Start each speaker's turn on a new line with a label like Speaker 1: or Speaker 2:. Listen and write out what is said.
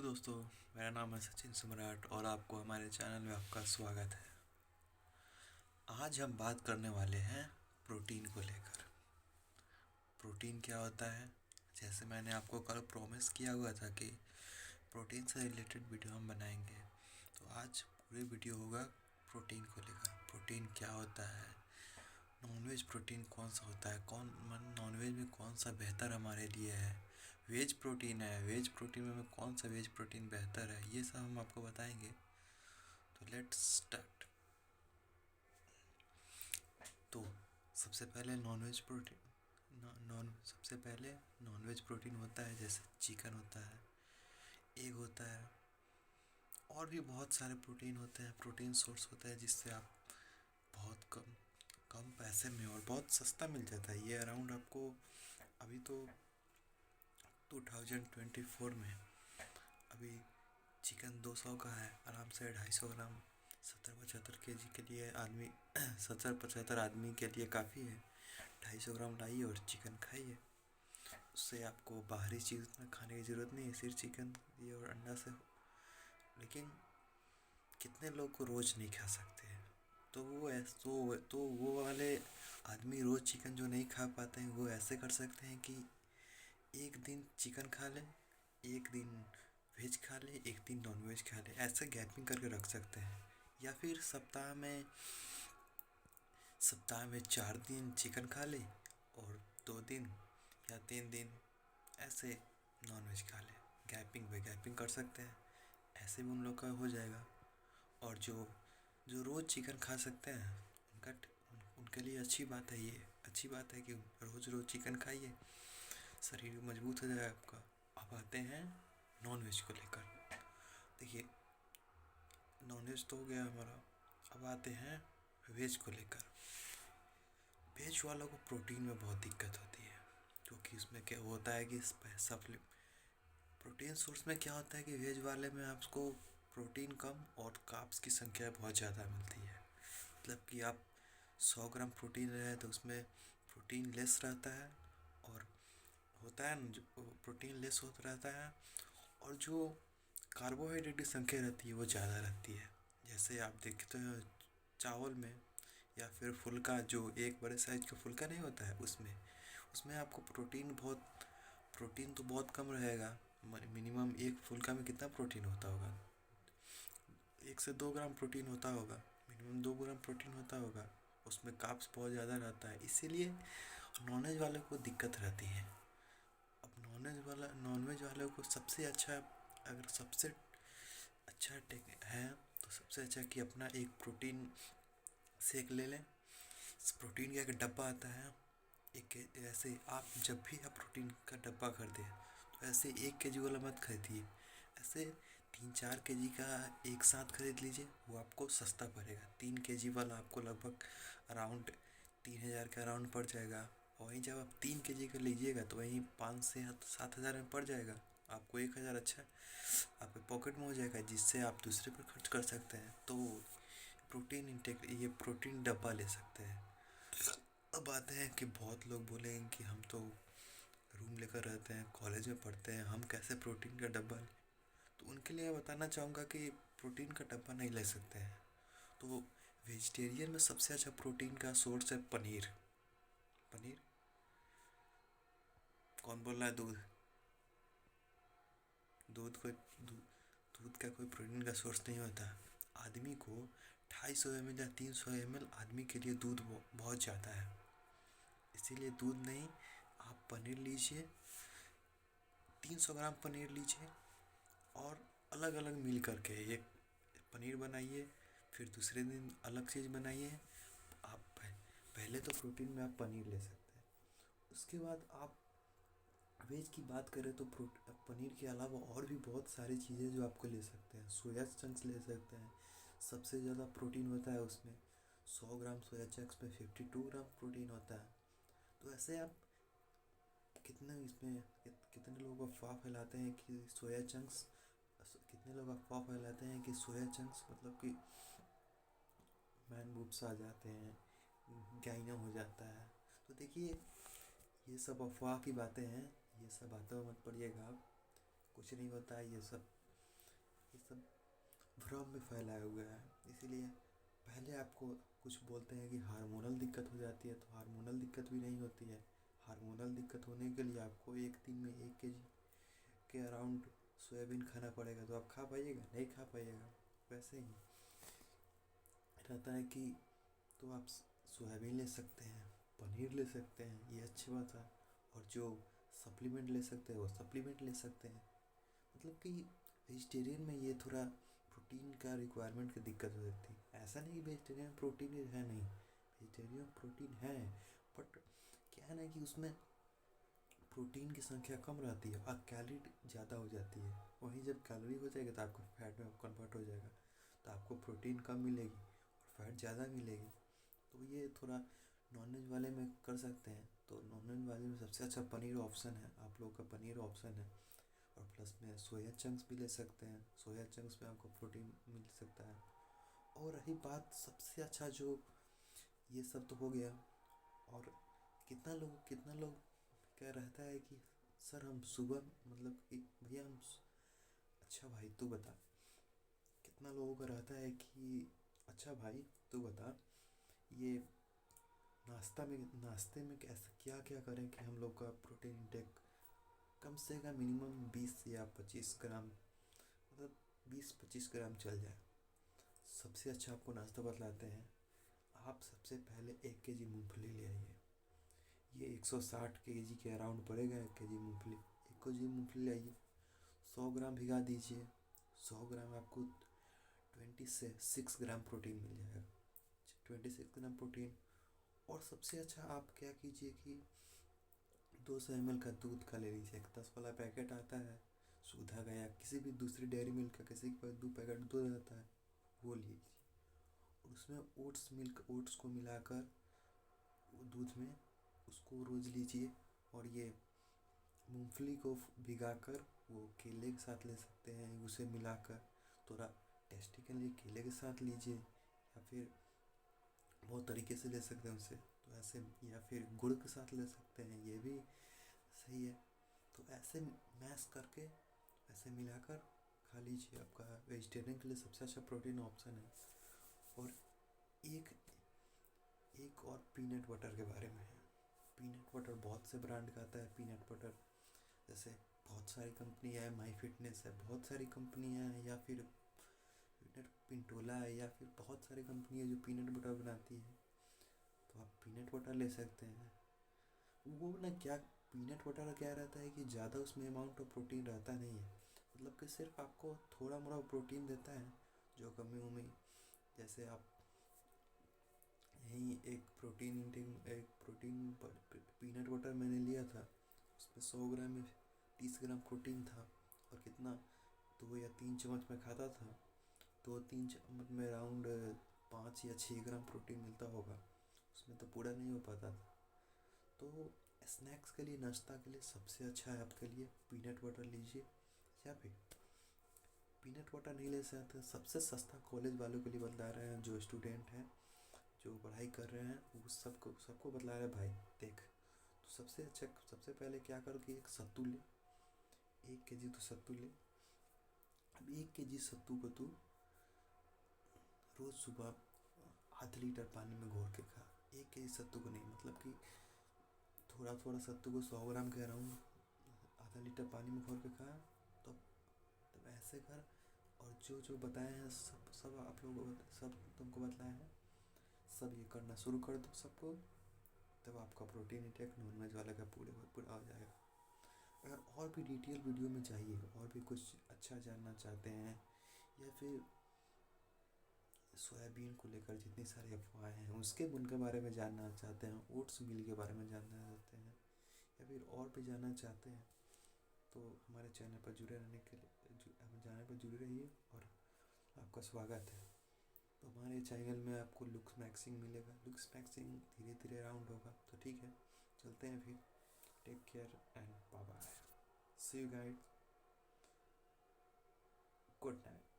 Speaker 1: Hello दोस्तों। मेरा नाम है सचिन सम्राट और आपको हमारे चैनल में आपका स्वागत है। आज हम बात करने वाले हैं प्रोटीन को लेकर। प्रोटीन क्या होता है? जैसे मैंने आपको कल प्रॉमिस किया हुआ था कि प्रोटीन से रिलेटेड वीडियो हम बनाएंगे, तो आज पूरी वीडियो होगा प्रोटीन को लेकर। प्रोटीन क्या होता है, नॉनवेज प्रोटीन कौन सा होता है, नॉनवेज में कौन सा बेहतर हमारे लिए है, वेज प्रोटीन है, वेज प्रोटीन में कौन सा वेज प्रोटीन बेहतर है, ये सब हम आपको बताएंगे। तो लेट्स स्टार्ट। तो सबसे पहले नॉनवेज प्रोटीन नॉन सबसे पहले नॉनवेज प्रोटीन होता है, जैसे चिकन होता है, एग होता है, और भी बहुत सारे प्रोटीन होते हैं। प्रोटीन सोर्स होता है जिससे आप बहुत कम कम पैसे में और बहुत सस्ता मिल जाता है। ये अराउंड आपको अभी तो 2024 में अभी चिकन 200 का है, आराम से 250 ग्राम 70-75 केजी के लिए आदमी 70-75 आदमी के लिए काफ़ी है। 250 ग्राम लाइए और चिकन खाइए। उससे आपको बाहरी चीज़ ना खाने की ज़रूरत नहीं है, सिर्फ चिकन ये और अंडा से। लेकिन कितने लोग को रोज़ नहीं खा सकते हैं, तो वो वाले आदमी रोज़ चिकन जो नहीं खा पाते हैं वो ऐसे कर सकते हैं कि एक दिन चिकन खा लें, एक दिन वेज खा ले, एक दिन नॉन वेज खा ले, ऐसे गैपिंग करके रख सकते हैं। या फिर सप्ताह में 4 दिन चिकन खा ले और 2 दिन या 3 दिन ऐसे नॉन वेज खा ले। गैपिंग पे गैपिंग कर सकते हैं, ऐसे भी उन लोग का हो जाएगा। और जो जो रोज़ चिकन खा सकते हैं उनका उनके लिए अच्छी बात है। ये अच्छी बात है कि रोज़ रोज़ चिकन खाइए, शरीर मजबूत हो जाए आपका। अब आते हैं नॉन वेज को लेकर। देखिए, नॉन वेज तो हो गया हमारा, अब आते हैं वेज को लेकर। वेज वालों को प्रोटीन में बहुत दिक्कत होती है, क्योंकि इसमें क्या होता है कि प्रोटीन सोर्स में क्या होता है कि वेज वाले में आपको प्रोटीन कम और कार्ब्स की संख्या बहुत ज़्यादा मिलती है। मतलब कि आप 100 ग्राम प्रोटीन रहे तो उसमें प्रोटीन लेस रहता है, और होता है ना, जो प्रोटीन लेस होता रहता है, और जो कार्बोहाइड्रेट की संख्या रहती है वो ज़्यादा रहती है। जैसे आप देखते हो चावल में, या फिर फुल्का, जो एक बड़े साइज का फुल्का नहीं होता है, उसमें उसमें आपको प्रोटीन तो बहुत कम रहेगा। मिनिमम एक फुल्का में कितना प्रोटीन होता होगा? 1 से 2 ग्राम प्रोटीन होता होगा, मिनिमम 2 ग्राम प्रोटीन होता होगा। उसमें कार्ब्स बहुत ज़्यादा रहता है, इसीलिए नॉनवेज वाले को दिक्कत रहती है। अब नॉनवेज वाले को सबसे अच्छा, अगर सबसे अच्छा टेक है तो सबसे अच्छा कि अपना एक प्रोटीन शेक ले लें। इस प्रोटीन का एक डब्बा आता है, ऐसे आप जब भी आप प्रोटीन का डब्बा खरीदें तो ऐसे 1 केजी वाला मत खरीदिए, ऐसे 3-4 केजी का एक साथ खरीद लीजिए। वो आपको सस्ता पड़ेगा। 3 केजी वाला आपको लगभग अराउंड 3,000 के अराउंड पड़ जाएगा। और वहीं जब आप 3 केजी का लीजिएगा तो वहीं 5 से 7 हज़ार में पड़ जाएगा। आपको 1,000 अच्छा आपके पॉकेट में हो जाएगा, जिससे आप दूसरे पर खर्च कर सकते हैं। तो ये प्रोटीन डब्बा ले सकते हैं। अब आते हैं कि बहुत लोग बोलेंगे कि हम तो रूम लेकर रहते हैं, कॉलेज में पढ़ते हैं, हम कैसे प्रोटीन का डब्बा लें? तो उनके लिए बताना चाहूँगा कि प्रोटीन का डब्बा नहीं ले सकते हैं। तो वेजिटेरियन में सबसे अच्छा प्रोटीन का सोर्स है पनीर। पनीर, कौन बोल रहा है? दूध कोई दूध का कोई प्रोटीन का सोर्स नहीं होता। आदमी को 250 ml या 300 ml आदमी के लिए दूध बहुत ज़्यादा है, इसीलिए दूध नहीं, आप पनीर लीजिए, 300 ग्राम पनीर लीजिए और अलग अलग मिल करके एक पनीर बनाइए, फिर दूसरे दिन अलग चीज़ बनाइए। आप पहले तो प्रोटीन में आप पनीर ले सकते हैं। उसके बाद आप वेज की बात करें तो पनीर के अलावा और भी बहुत सारी चीज़ें जो आपको ले सकते हैं। सोया चंक्स ले सकते हैं, सबसे ज़्यादा प्रोटीन होता है उसमें। 100 ग्राम सोया चंक्स में 52 ग्राम प्रोटीन होता है। तो ऐसे आप कितने लोग अफवाह फैलाते हैं कि सोया चंक्स मतलब कि मैन बूब्स आ जाते हैं, गाइना हो जाता है। तो देखिए, ये सब अफवाह की बातें हैं, ये सब बातों में मत पड़िएगा आप, कुछ नहीं होता है ये सब। भ्रम में फैलाया हुआ है। इसीलिए पहले आपको कुछ बोलते हैं कि हार्मोनल दिक्कत हो जाती है, तो हार्मोनल दिक्कत भी नहीं होती है। हार्मोनल दिक्कत होने के लिए आपको एक दिन में 1 kg के अराउंड सोयाबीन खाना पड़ेगा, तो आप खा पाइएगा? नहीं खा पाइएगा। वैसे ही रहता है कि तो आप सोयाबीन ले सकते हैं, पनीर ले सकते हैं, ये अच्छी बात है। और जो सप्लीमेंट ले सकते हैं वो सप्लीमेंट ले सकते हैं। मतलब कि वेजिटेरियन में ये थोड़ा प्रोटीन का रिक्वायरमेंट की दिक्कत हो जाती है। ऐसा नहीं कि वेजिटेरियन प्रोटीन है नहीं, वेजिटेरियन प्रोटीन है, बट क्या है ना कि उसमें प्रोटीन की संख्या कम रहती है और कैलोरी ज़्यादा हो जाती है। वहीं जब कैलोरी हो जाएगी तो आपको फैट में कन्वर्ट हो जाएगा, तो आपको प्रोटीन कम मिलेगी और फैट ज़्यादा मिलेगी। तो ये थोड़ा नॉनवेज वाले में कर सकते हैं। तो नॉनवेज वाले में सबसे अच्छा पनीर ऑप्शन है, आप लोगों का पनीर ऑप्शन है। और प्लस में सोया चंक्स भी ले सकते हैं, सोया चंक्स में आपको प्रोटीन मिल सकता है। और रही बात सबसे अच्छा, जो ये सब तो हो गया। और कितना लोग क्या रहता है कि सर हम सुबह मतलब कि भैया हम अच्छा भाई तू बता, कितना लोगों का रहता है कि अच्छा भाई तू बता ये नाश्ते में कैसे क्या क्या करें कि हम लोग का प्रोटीन इंटेक कम से कम मिनिमम 20 या 25 ग्राम, मतलब 20-25 ग्राम चल जाए। सबसे अच्छा आपको नाश्ता बतलाते हैं। आप सबसे पहले 1 kg मूँगफली ले आइए। ये 160 kg के अराउंड पड़ेगा 1 kg मूँगफली। 1 kg मूँगफली ले आइए, 100 ग्राम भिगा दीजिए। 100 ग्राम आपको 26 ग्राम प्रोटीन मिल जाएगा, 26 ग्राम प्रोटीन। और सबसे अच्छा आप क्या कीजिए कि 200 ml का दूध का ले लीजिए। 10 वाला पैकेट आता है सुधा का, या किसी भी दूसरी डेयरी मिल्क का किसी के पास 2 पैकेट दूध आता है, वो लीजिए। उसमें ओट्स को मिलाकर दूध में उसको रोज़ लीजिए। और ये मूंगफली को भिगाकर वो केले के साथ ले सकते हैं, उसे मिलाकर थोड़ा टेस्टी के लिए केले के साथ लीजिए, या फिर बहुत तरीके से ले सकते हैं उसे तो ऐसे, या फिर गुड़ के साथ ले सकते हैं, ये भी सही है। तो ऐसे मैश करके ऐसे मिलाकर खा लीजिए, आपका वेजिटेरियन के लिए सबसे अच्छा प्रोटीन ऑप्शन है। और एक एक और पीनट बटर के बारे में है। पीनट बटर बहुत से ब्रांड का आता है पीनट बटर, जैसे बहुत सारी कंपनी है, माई फिटनेस है, बहुत सारी कंपनियाँ हैं, या फिर पिंटोला है, या फिर बहुत सारी कंपनी है जो पीनट बटर बनाती है। तो आप पीनट बटर ले सकते हैं। वो ना क्या, पीनट बटर का क्या रहता है कि ज़्यादा उसमें अमाउंट ऑफ प्रोटीन रहता नहीं है, मतलब कि सिर्फ आपको थोड़ा मोड़ा प्रोटीन देता है जो कमी उमी। जैसे आप यहीं एक प्रोटीन पीनट बटर मैंने लिया था, उसमें 100 ग्राम में 30 ग्राम प्रोटीन था। और कितना 2 या 3 चम्मच में खाता था, 2-3 चम्मच में अराउंड 5 या 6 ग्राम प्रोटीन मिलता होगा, उसमें तो पूरा नहीं हो पाता था। तो स्नैक्स के लिए, नाश्ता के लिए सबसे अच्छा है आपके लिए पीनट बटर लीजिए। या फिर पीनट बटर नहीं ले सकते, सबसे सस्ता कॉलेज वालों के लिए बता रहे हैं, जो स्टूडेंट हैं जो पढ़ाई कर रहे हैं वो सबको बतला रहे हैं भाई देख। तो सबसे अच्छा, सबसे पहले क्या कर कि एक सत्तू ले, 1 kg तो सत्तू ले। अब 1 kg सत्तू को तू रोज़ सुबह आधा लीटर पानी में घोर के खा। 1 kg सत्तू को नहीं, मतलब कि थोड़ा थोड़ा सत्तू को 100 ग्राम के अराउंड आधा लीटर पानी में घोर के खा। तब ऐसे कर। और जो जो बताए हैं सब आप लोगों को, सब तुमको बताए हैं, सब ये करना शुरू कर दो सबको। तब आपका प्रोटीन इंटेक नॉनवेज वाला का पूरा हो जाएगा। अगर और भी डिटेल वीडियो में चाहिए, और भी कुछ अच्छा जानना चाहते हैं, या फिर सोयाबीन को लेकर जितनी सारी अफवाहें हैं उनके बारे में जानना चाहते हैं, ओट्स मिल के बारे में जानना चाहते हैं, या फिर और भी जानना चाहते हैं, तो हमारे चैनल पर जुड़े रहने के लिए जाने पर जुड़े रहिए। और आपका स्वागत है। तो हमारे चैनल में आपको लुक्स मैक्सिंग मिलेगा, लुक्स मैक्सिंग धीरे धीरे राउंड होगा। तो ठीक है, चलते हैं फिर। Take care and bye bye, see you guys, good night.